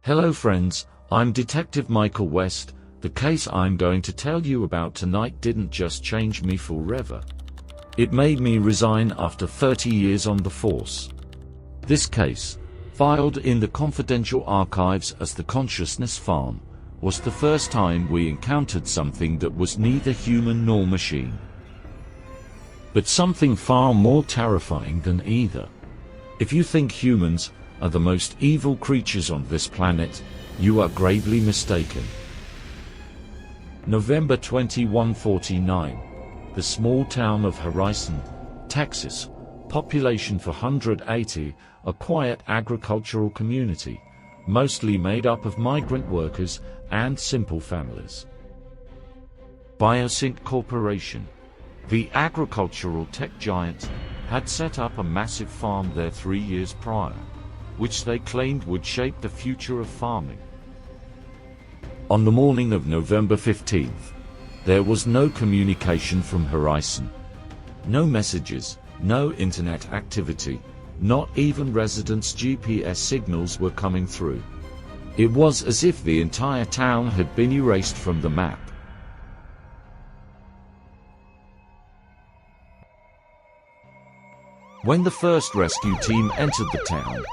Hello friends, I'm Detective Michael West. The case I'm going to tell you about tonight didn't just change me forever. It made me resign after 30 years on the force. This case, filed in the confidential archives as the Consciousness Farm, was the first time we encountered something that was neither human nor machine. But something far more terrifying than either. If you think humans are the most evil creatures on this planet, you are gravely mistaken. November 2149. The small town of Horizon, Texas, population 480, a quiet agricultural community, mostly made up of migrant workers and simple families. BioSync Corporation, the agricultural tech giant, had set up a massive farm there 3 years prior, which they claimed would shape the future of farming. On the morning of November 15th, there was no communication from Horizon. No messages, no internet activity, not even residents' GPS signals were coming through. It was as if the entire town had been erased from the map. When the first rescue team entered the town,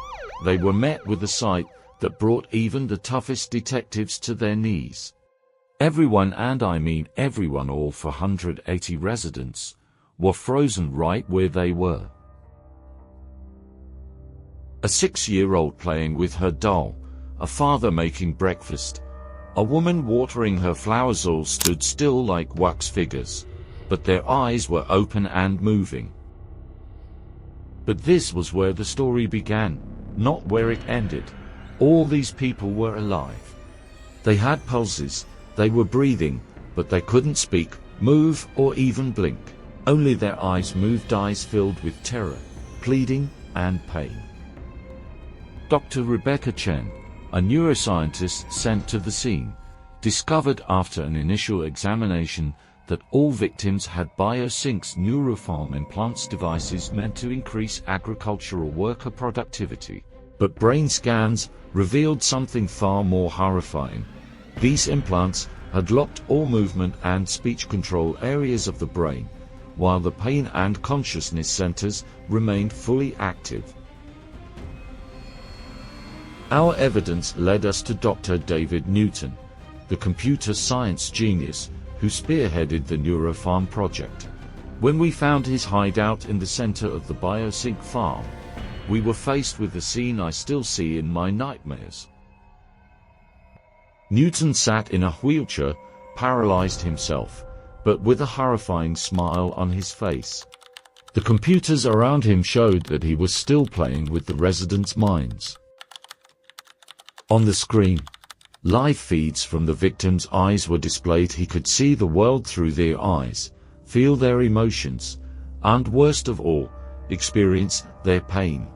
they were met with a sight that brought even the toughest detectives to their knees. Everyone, and I mean everyone, all 480 residents, were frozen right where they were. A 6-year-old playing with her doll, a father making breakfast, a woman watering her flowers, all stood still like wax figures, but their eyes were open and moving. But this was where the story began, not where it ended. All these people were alive. They had pulses, they were breathing, but they couldn't speak, move, or even blink. Only their eyes moved, eyes filled with terror, pleading, and pain. Dr. Rebecca Chen, a neuroscientist sent to the scene, discovered after an initial examination that all victims had BioSync's neurofarm implants, devices meant to increase agricultural worker productivity. But brain scans revealed something far more horrifying. These implants had locked all movement and speech control areas of the brain, while the pain and consciousness centers remained fully active. Our evidence led us to Dr. David Newton, the computer science genius who spearheaded the neurofarm project. When we found his hideout in the center of the BioSync farm, we were faced with the scene I still see in my nightmares. Newton sat in a wheelchair, paralyzed himself, but with a horrifying smile on his face. The computers around him showed that he was still playing with the residents' minds. On the screen, live feeds from the victims' eyes were displayed. He could see the world through their eyes, feel their emotions, and worst of all, experience their pain.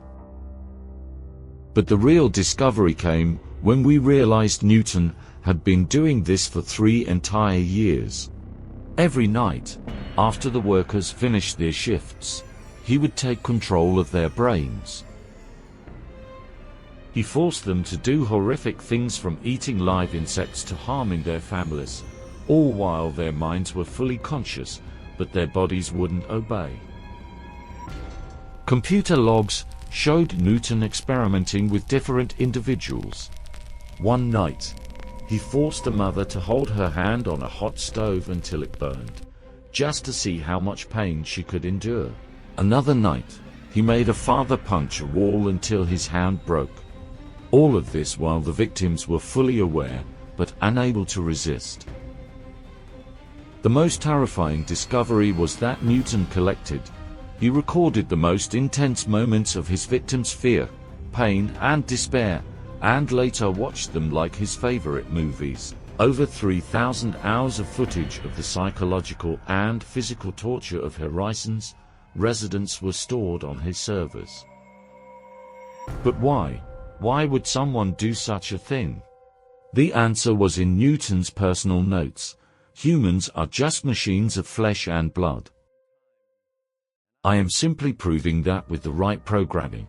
But the real discovery came when we realized Newton had been doing this for 3 entire years. Every night, after the workers finished their shifts, he would take control of their brains. He forced them to do horrific things, from eating live insects to harming their families, all while their minds were fully conscious, but their bodies wouldn't obey. Computer logs showed Newton experimenting with different individuals. One night, he forced a mother to hold her hand on a hot stove until it burned, just to see how much pain she could endure. Another night, he made a father punch a wall until his hand broke. All of this while the victims were fully aware, but unable to resist. The most terrifying discovery was that Newton collected. He recorded the most intense moments of his victims' fear, pain, and despair, and later watched them like his favorite movies. Over 3,000 hours of footage of the psychological and physical torture of Horizon's residents were stored on his servers. But why? Why would someone do such a thing? The answer was in Newton's personal notes. Humans are just machines of flesh and blood. I am simply proving that with the right programming,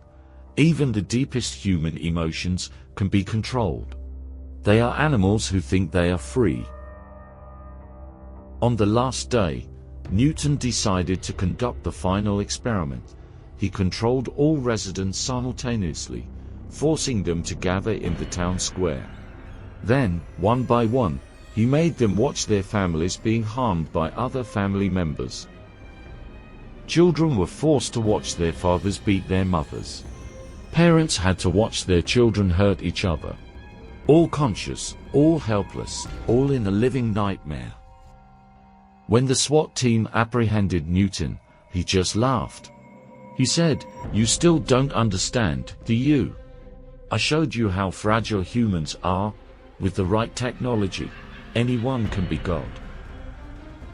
Even the deepest human emotions can be controlled. They are animals who think they are free. On the last day, Newton decided to conduct the final experiment. He controlled all residents simultaneously, forcing them to gather in the town square. Then, one by one, he made them watch their families being harmed by other family members. Children were forced to watch their fathers beat their mothers. Parents had to watch their children hurt each other. All conscious, all helpless, all in a living nightmare. When the SWAT team apprehended Newton, he just laughed. He said, "You still don't understand, do you? I showed you how fragile humans are. With the right technology, anyone can be God."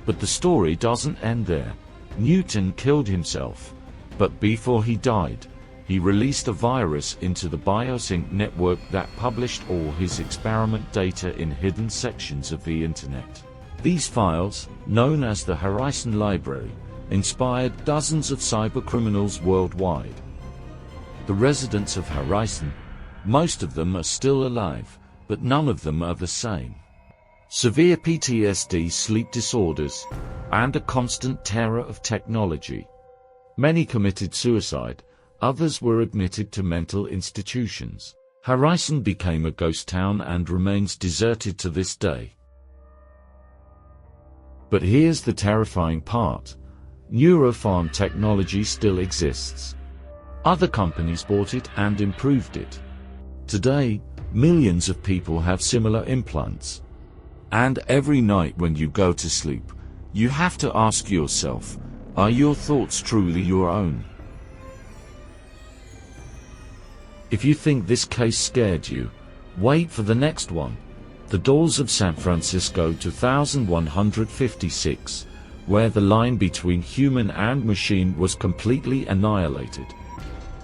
But the story doesn't end there. Newton killed himself, but before he died, he released a virus into the BioSync network that published all his experiment data in hidden sections of the internet. These files, known as the Horizon Library, inspired dozens of cybercriminals worldwide. The residents of Horizon, most of them are still alive, but none of them are the same. Severe PTSD, sleep disorders, and a constant terror of technology. Many committed suicide, others were admitted to mental institutions. Horizon became a ghost town and remains deserted to this day. But here's the terrifying part. Neurofarm technology still exists. Other companies bought it and improved it. Today, millions of people have similar implants. And every night when you go to sleep, you have to ask yourself, are your thoughts truly your own? If you think this case scared you, wait for the next one. The Dolls of San Francisco 2156, where the line between human and machine was completely annihilated.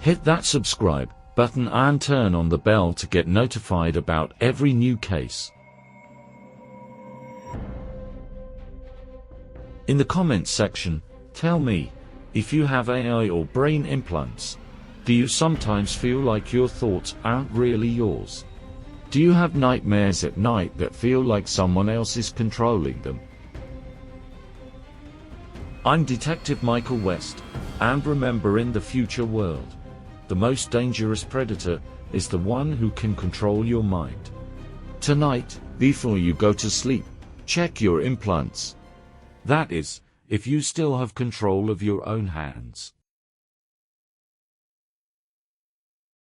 Hit that subscribe button and turn on the bell to get notified about every new case. In the comments section, tell me, if you have AI or brain implants, do you sometimes feel like your thoughts aren't really yours? Do you have nightmares at night that feel like someone else is controlling them? I'm Detective Michael West, and remember, in the future world, the most dangerous predator is the one who can control your mind. Tonight, before you go to sleep, check your implants. That is, if you still have control of your own hands.